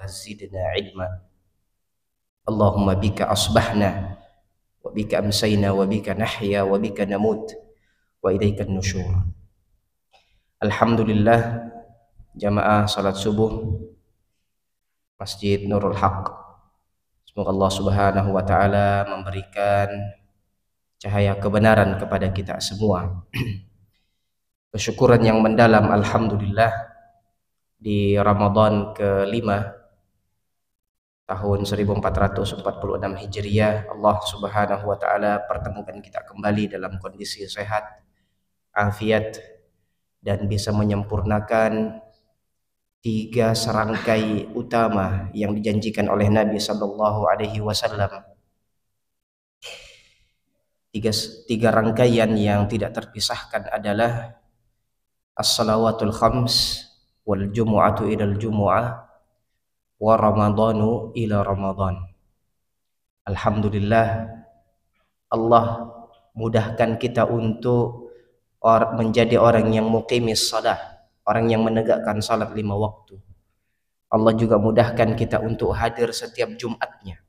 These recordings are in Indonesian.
zidna ilma. Allahumma bika asbahna wa bika amsayna wa bika nahya wa bika namut wa ilaika nusyur. Alhamdulillah, jamaah salat subuh Masjid Nurul Haq. Semoga Allah Subhanahu wa taala memberikan cahaya kebenaran kepada kita semua. Kesyukuran yang mendalam, alhamdulillah, di Ramadan ke-5 tahun 1446 Hijriah, Allah Subhanahu wa taala pertemukan kita kembali dalam kondisi sehat, afiat, dan bisa menyempurnakan 3 serangkai utama yang dijanjikan oleh Nabi sallallahu alaihi wasallam. 3 rangkaian yang tidak terpisahkan adalah as-salawatul khams wal jumu'atu ilal jumu'ah wa ramadhanu ila ramadhan. Alhamdulillah, Allah mudahkan kita untuk menjadi orang yang muqimis salah, orang yang menegakkan salat 5 waktu. Allah juga mudahkan kita untuk hadir setiap Jumatnya.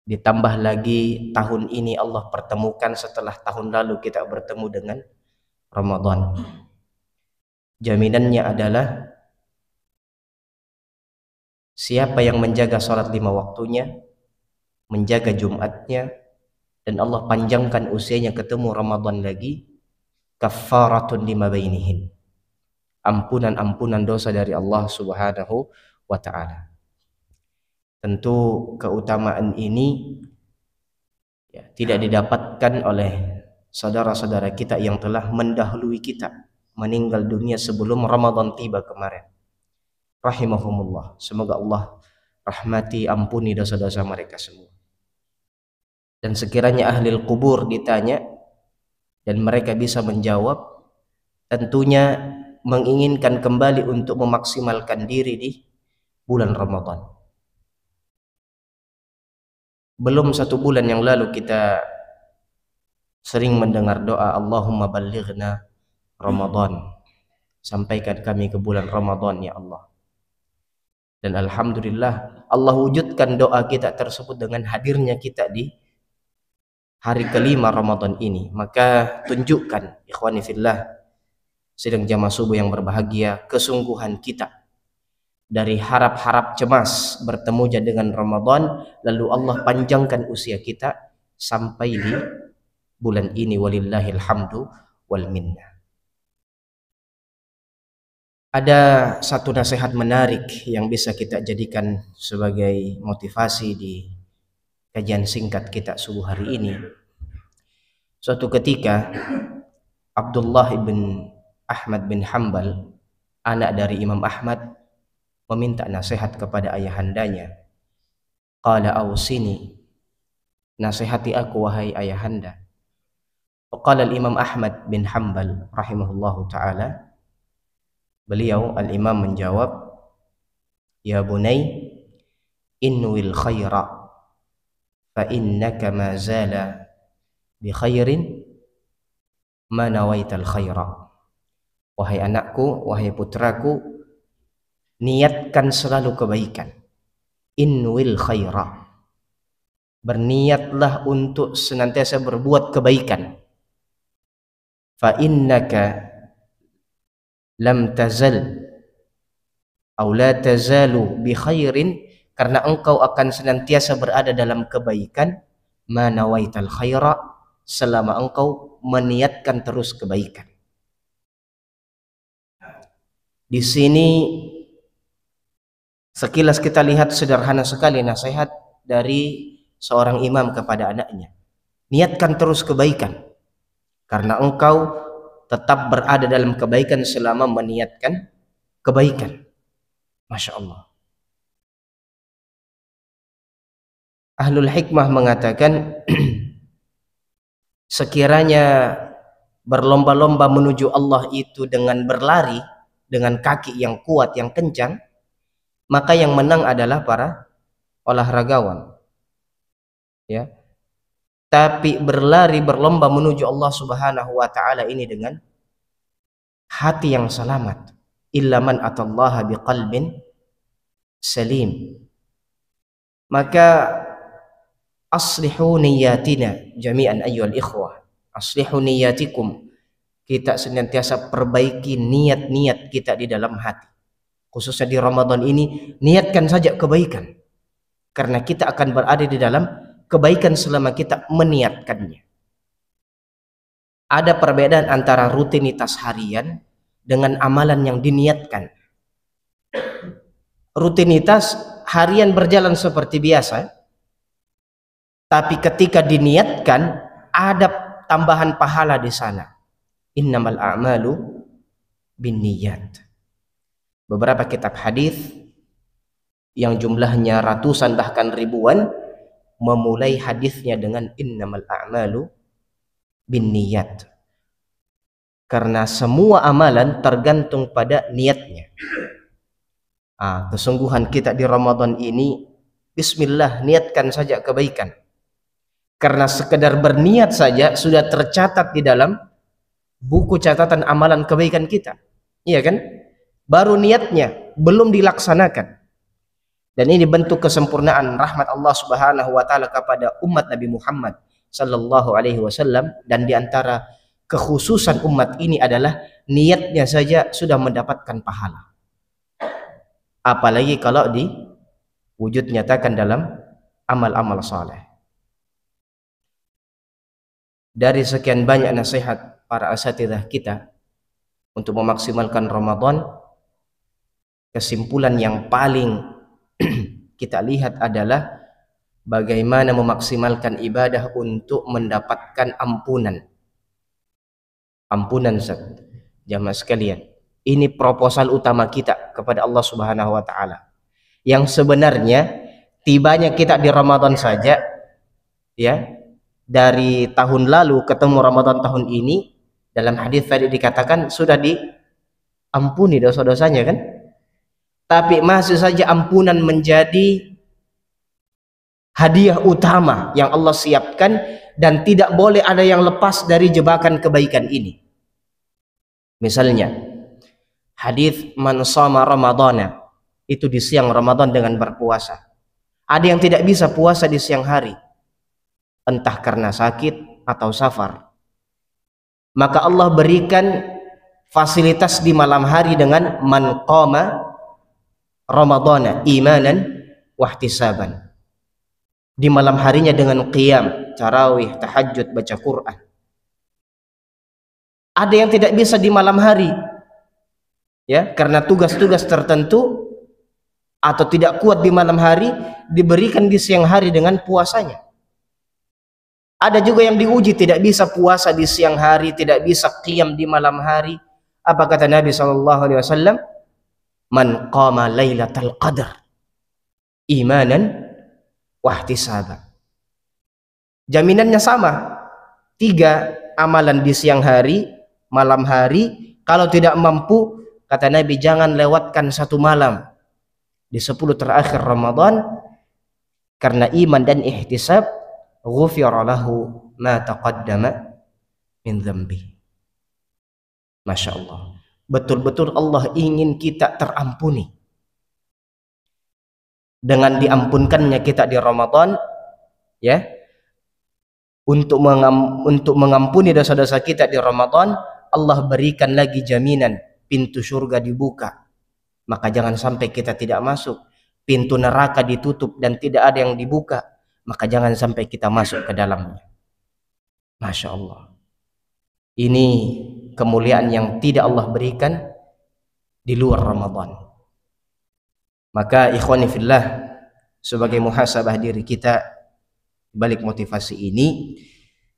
Ditambah lagi tahun ini Allah pertemukan setelah tahun lalu kita bertemu dengan Ramadan. Jaminannya adalah siapa yang menjaga salat 5 waktunya, menjaga Jumatnya, dan Allah panjangkan usianya ketemu Ramadan lagi, kaffaratun lima bainihin, ampunan dosa dari Allah Subhanahu wa ta'ala. Tentu keutamaan ini tidak didapatkan oleh saudara-saudara kita yang telah mendahului kita, meninggal dunia sebelum Ramadan tiba kemarin. Rahimahumullah. Semoga Allah rahmati, ampuni dosa-dosa mereka semua. Dan sekiranya ahli kubur ditanya dan mereka bisa menjawab, tentunya menginginkan kembali untuk memaksimalkan diri di bulan Ramadan. Belum 1 bulan yang lalu kita sering mendengar doa Allahumma ballighna Ramadan, sampaikan kami ke bulan Ramadan ya Allah. Dan alhamdulillah Allah wujudkan doa kita tersebut dengan hadirnya kita di hari ke-5 Ramadan ini. Maka tunjukkan ikhwani fillah, sidang jamaah subuh yang berbahagia, kesungguhan kita dari harap-harap cemas bertemunya dengan Ramadan, lalu Allah panjangkan usia kita sampai di bulan ini, walillahil hamdu wal minnah. Ada satu nasihat menarik yang bisa kita jadikan sebagai motivasi di kajian singkat kita subuh hari ini. Suatu ketika Abdullah ibn Ahmad bin Hanbal, anak dari Imam Ahmad, meminta nasihat kepada ayahandanya. Qala awsini, nasihati aku wahai ayahanda. Qala al-Imam Ahmad bin Hanbal rahimahullahu ta'ala, beliau al-Imam menjawab, ya bunay, inwil khaira fa innaka ma zala bi khairin ma nawaital khaira. Wahai anakku, wahai putraku, niatkan selalu kebaikan. Inwil khaira, berniatlah untuk senantiasa berbuat kebaikan. Fa innaka lam tazal atau la tazalu bi khairin, karena engkau akan senantiasa berada dalam kebaikan, ma nawaital khaira, selama engkau meniatkan terus kebaikan. Di sini sekilas kita lihat sederhana sekali nasihat dari seorang imam kepada anaknya. Niatkan terus kebaikan, karena engkau tetap berada dalam kebaikan selama meniatkan kebaikan. Masya Allah. Ahlul hikmah mengatakan sekiranya berlomba-lomba menuju Allah itu dengan berlari, dengan kaki yang kuat, yang kencang, maka yang menang adalah para olahragawan. Ya. Tapi berlari berlomba menuju Allah Subhanahu wa ta'ala ini dengan hati yang selamat. Illa man atallaha biqalbin salim. Maka aslihu niyatina jami'an ayyuhal ikhwah. Aslihu niyatikum. Kita senantiasa perbaiki niat-niat kita di dalam hati. Khususnya di Ramadan ini, niatkan saja kebaikan. Karena kita akan berada di dalam kebaikan selama kita meniatkannya. Ada perbedaan antara rutinitas harian dengan amalan yang diniatkan. Rutinitas harian berjalan seperti biasa, tapi ketika diniatkan ada tambahan pahala di sana. Innamal a'malu binniyat. Beberapa kitab hadis yang jumlahnya ratusan bahkan ribuan memulai hadisnya dengan innamal a'malu binniyat. Karena semua amalan tergantung pada niatnya. Kesungguhan kita di Ramadan ini, bismillah, niatkan saja kebaikan. Karena sekedar berniat saja sudah tercatat di dalam buku catatan amalan kebaikan kita. Iya kan? Baru niatnya belum dilaksanakan. Dan ini bentuk kesempurnaan rahmat Allah Subhanahu wa taala kepada umat Nabi Muhammad sallallahu alaihi wasallam, dan di antara kekhususan umat ini adalah niatnya saja sudah mendapatkan pahala. Apalagi kalau diwujud nyatakan dalam amal-amal saleh. Dari sekian banyak nasihat para asatidzah kita untuk memaksimalkan Ramadan, kesimpulan yang paling kita lihat adalah bagaimana memaksimalkan ibadah untuk mendapatkan ampunan. Ampunan jamaah sekalian. Ini proposal utama kita kepada Allah Subhanahu wa taala. Yang sebenarnya tibanya kita di Ramadan saja, ya. Dari tahun lalu ketemu Ramadan tahun ini, dalam hadis tadi dikatakan sudah diampuni dosa-dosanya kan? Tapi masih saja ampunan menjadi hadiah utama yang Allah siapkan, dan tidak boleh ada yang lepas dari jebakan kebaikan ini. Misalnya hadis man shoma ramadhana, itu di siang Ramadan dengan berpuasa. Ada yang tidak bisa puasa di siang hari, entah karena sakit atau safar. Maka Allah berikan fasilitas di malam hari dengan man qama ramadhana imanan wahtisaban. Di malam harinya dengan qiyam, tarawih, tahajud, baca Quran. Ada yang tidak bisa di malam hari, ya, karena tugas-tugas tertentu atau tidak kuat di malam hari, diberikan di siang hari dengan puasanya. Ada juga yang diuji tidak bisa puasa di siang hari, tidak bisa qiyam di malam hari. Apa kata Nabi SAW? Man qama lailatal qadar imanan wahtisaban. Jaminannya sama. 3 amalan di siang hari, malam hari. Kalau tidak mampu, kata Nabi, jangan lewatkan 1 malam di 10 terakhir Ramadan, karena iman dan ihtisab, ghufira lahu ma taqaddama min dzambi. Masya Allah. Betul-betul Allah ingin kita terampuni. Dengan diampunkannya kita di Ramadan, ya, untuk mengampuni dosa-dosa kita di Ramadan, Allah berikan lagi jaminan pintu surga dibuka. Maka jangan sampai kita tidak masuk. Pintu neraka ditutup dan tidak ada yang dibuka, maka jangan sampai kita masuk ke dalamnya. Masya Allah. Ini kemuliaan yang tidak Allah berikan di luar Ramadan. Maka ikhwani fillah, sebagai muhasabah diri kita balik motivasi ini,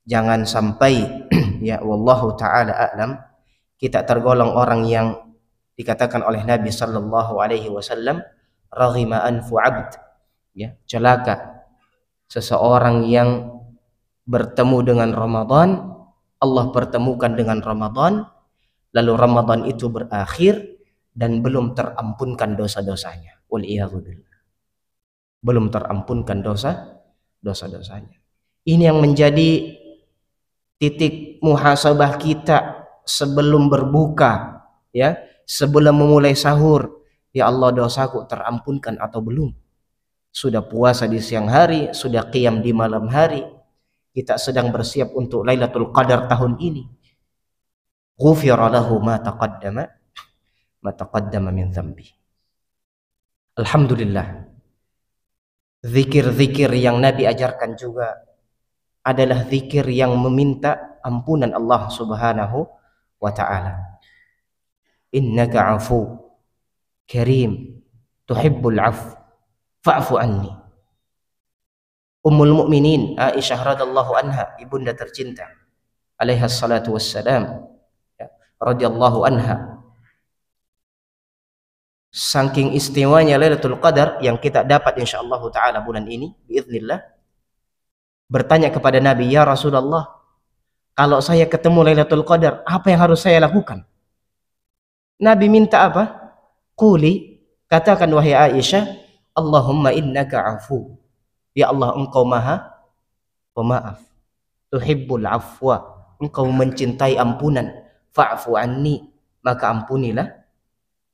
jangan sampai ya wallahu taala a'lam, kita tergolong orang yang dikatakan oleh Nabi sallallahu alaihi wasallam, raghima anfu 'abd, ya, celaka seseorang yang bertemu dengan Ramadan, Allah pertemukan dengan Ramadan, lalu Ramadan itu berakhir dan belum terampunkan dosa-dosanya. Waliyadzubillah. Belum terampunkan dosa-dosanya. Ini yang menjadi titik muhasabah kita sebelum berbuka, ya, sebelum memulai sahur, ya Allah dosaku terampunkan atau belum. Sudah puasa di siang hari, sudah qiyam di malam hari, kita sedang bersiap untuk Lailatul Qadar tahun ini. Ghufira lahu ma taqaddama min dhanbi. Alhamdulillah. Zikir-zikir yang Nabi ajarkan juga adalah zikir yang meminta ampunan Allah Subhanahu wa ta'ala. Innaka afu karim tuhibbul af fa'fu anni. Ummul Mukminin Aisyah radhiyallahu anha, ibunda tercinta alaiha salatu wassalam, radhiyallahu anha, saking istimewanya Lailatul Qadar yang kita dapat insyaallah taala bulan ini biiznillah, bertanya kepada Nabi, ya Rasulullah, kalau saya ketemu Lailatul Qadar, apa yang harus saya lakukan? Nabi minta apa? Quli, katakan wahai Aisyah, Allahumma innaka afu, ya Allah engkau maha pemaaf, tuhibbul afwa, engkau mencintai ampunan, fa'fu anni, maka ampunilah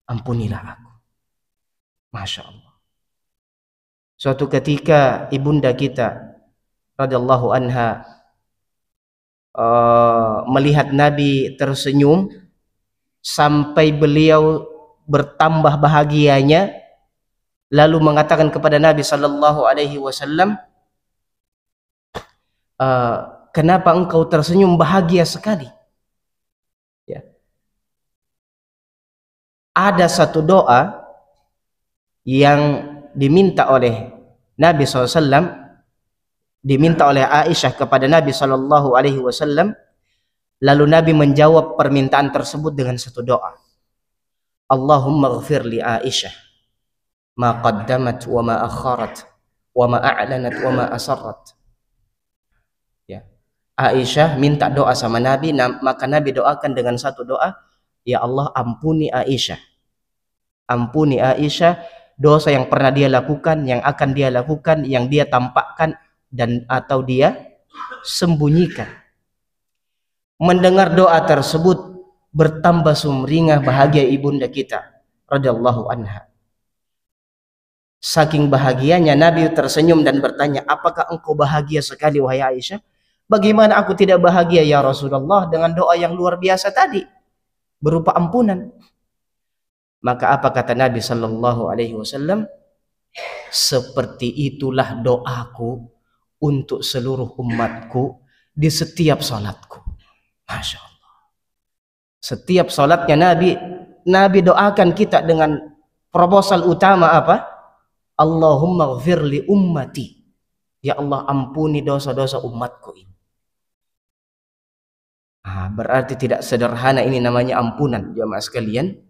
aku. Masya Allah. Suatu ketika ibunda kita radhiyallahu anha melihat Nabi tersenyum sampai beliau bertambah bahagianya, lalu mengatakan kepada Nabi sallallahu alaihi wasallam, kenapa engkau tersenyum bahagia sekali? Ya. Ada satu doa yang diminta oleh Nabi SAW, diminta oleh Aisyah kepada Nabi SAW, lalu Nabi menjawab permintaan tersebut dengan satu doa. Allahumma ghfir li Aisyah ma qaddamat wa ma akharat wa ma a'lanat wa ma asarrat. Ya. Aisyah minta doa sama Nabi, maka Nabi doakan dengan satu doa, ya Allah ampuni Aisyah. Ampuni Aisyah dosa yang pernah dia lakukan, yang akan dia lakukan, yang dia tampakkan dan atau dia sembunyikan. Mendengar doa tersebut bertambah sumringah bahagia ibunda kita radhiyallahu anha. Saking bahagianya Nabi tersenyum dan bertanya, apakah engkau bahagia sekali wahai Aisyah? Bagaimana aku tidak bahagia ya Rasulullah dengan doa yang luar biasa tadi berupa ampunan? Maka apa kata Nabi sallallahu alaihi wasallam? Seperti itulah doaku untuk seluruh umatku di setiap salatku. Masya Allah. Setiap salatnya Nabi doakan kita dengan proposal utama apa? Allahumma ghfir li ummati. Ya Allah ampuni dosa-dosa umatku ini. Berarti tidak sederhana ini namanya ampunan jamaah sekalian.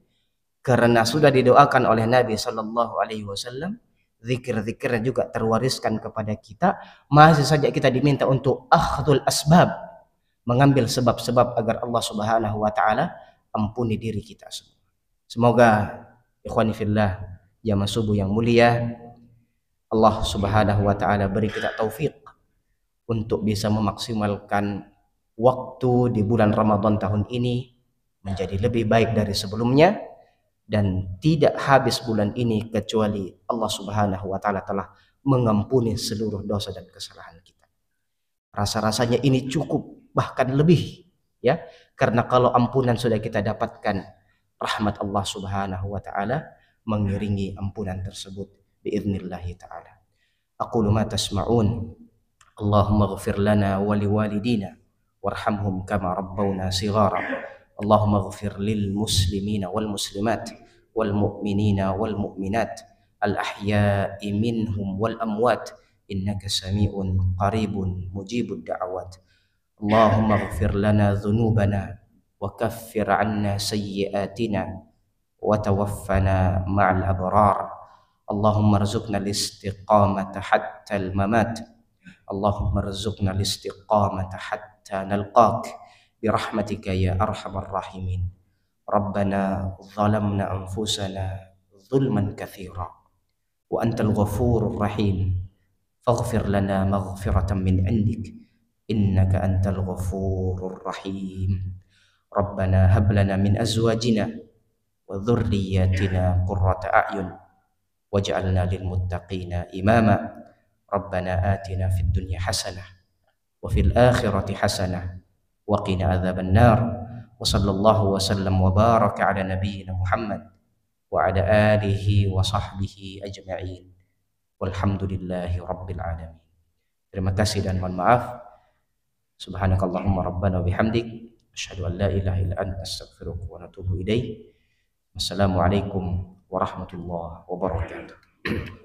Karena sudah didoakan oleh Nabi sallallahu alaihi wasallam, zikir-zikirnya juga terwariskan kepada kita, masih saja kita diminta untuk akhdul asbab, mengambil sebab-sebab agar Allah Subhanahu wa taala ampuni diri kita semua. Semoga ikhwani fillah jamaah subuh yang mulia, Allah Subhanahu wa taala beri kita taufik untuk bisa memaksimalkan waktu di bulan Ramadan tahun ini menjadi lebih baik dari sebelumnya. Dan tidak habis bulan ini kecuali Allah Subhanahu wa taala telah mengampuni seluruh dosa dan kesalahan kita. Rasa-rasanya ini cukup, bahkan lebih, ya. Karena kalau ampunan sudah kita dapatkan, rahmat Allah Subhanahu wa taala mengiringi ampunan tersebut biidznillah taala. Aqulu ma tasma'un. Allahumma ighfir lana wa liwalidina warhamhum kama rabbawna shighara. Allahumma ighfir lil muslimina wal muslimat wal mu'minina wal mu'minat al ahya'i minhum wal amwat innaka sami'un qaribun mujibud da'awat. Allahumma ighfir lana dhunubana wa kaffir 'anna sayyi'atina wa tawaffana ma'al abrar. Allahumma arzuqna al-istiqamata hatta al-mamat. Allahumma arzuqna al-istiqamata hatta nalqak برحمتك يا أرحم الراحمين. ربنا ظلمنا أنفسنا ظلما كثيرا وأنت الغفور الرحيم فاغفر لنا مغفرة من عندك إنك أنت الغفور الرحيم. ربنا هب لنا من أزواجنا wa dzurriyyatina qurrata a'yun waj'alna lil muttaqina imama. Rabbana atina fid dunya hasanah wa fil akhirati hasanah wa qina adzabannar. Wa sallallahu wa sallam wa baraka ala nabiyyina Muhammad wa ala alihi wa sahbihi ajma'in. Walhamdulillahi rabbil alamin. Terima kasih dan mohon maaf. Subhanakallahumma rabbana wa bihamdik asyhadu an la ilaha illa anta astaghfiruka wa atubu ilaik. Wassalamualaikum warahmatullahi wabarakatuh.